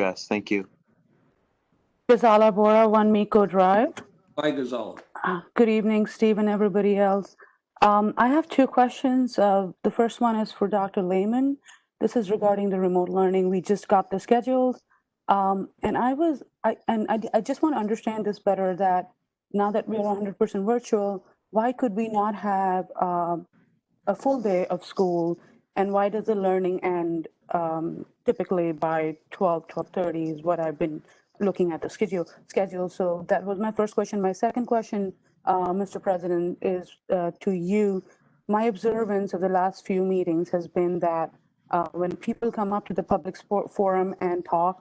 Yes, thank you. Gazala Bohra, 1 Miko Drive. Hi, Gazala. Good evening, Steve and everybody else. I have two questions. The first one is for Dr. Lehman. This is regarding the remote learning. We just got the schedules. And I just want to understand this better, that now that we're 100% virtual, why could we not have a full day of school? And why does the learning end typically by 12:30 is what I've been looking at the schedule. So that was my first question. My second question, Mr. President, is to you. My observance of the last few meetings has been that when people come up to the public forum and talk,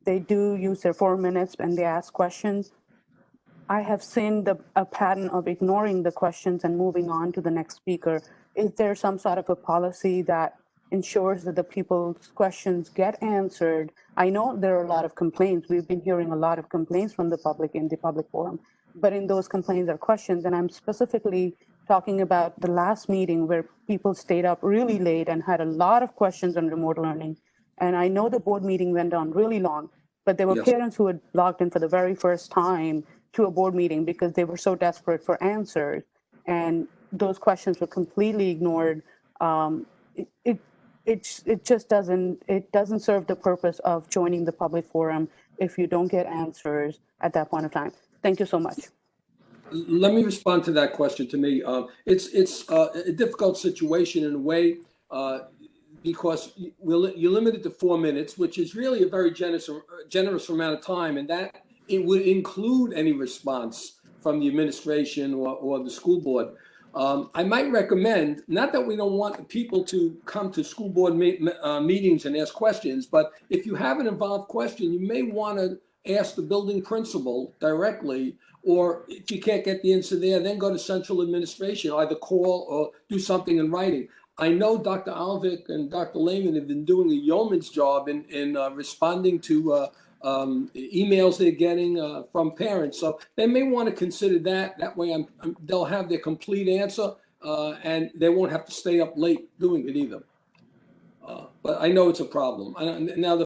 they do use their 4 minutes and they ask questions. I have seen a pattern of ignoring the questions and moving on to the next speaker. Is there some sort of a policy that ensures that the people's questions get answered? I know there are a lot of complaints. We've been hearing a lot of complaints from the public in the public forum, but in those complaints are questions. And I'm specifically talking about the last meeting where people stayed up really late and had a lot of questions on remote learning. And I know the board meeting went on really long, but there were parents who had logged in for the very first time to a board meeting because they were so desperate for answers, and those questions were completely ignored. It just doesn't serve the purpose of joining the public forum if you don't get answers at that point of time. Thank you so much. Let me respond to that question. To me, it's a difficult situation in a way because you're limited to 4 minutes, which is really a very generous amount of time, and that it would include any response from the administration or the school board. I might recommend, not that we don't want people to come to school board meetings and ask questions, but if you have an involved question, you may want to ask the building principal directly, or if you can't get the answer there, then go to central administration, either call or do something in writing. I know Dr. Alvik and Dr. Lehman have been doing a yeoman's job in responding to emails they're getting from parents. So they may want to consider that. That way they'll have their complete answer and they won't have to stay up late doing it either. But I know it's a problem. Now, the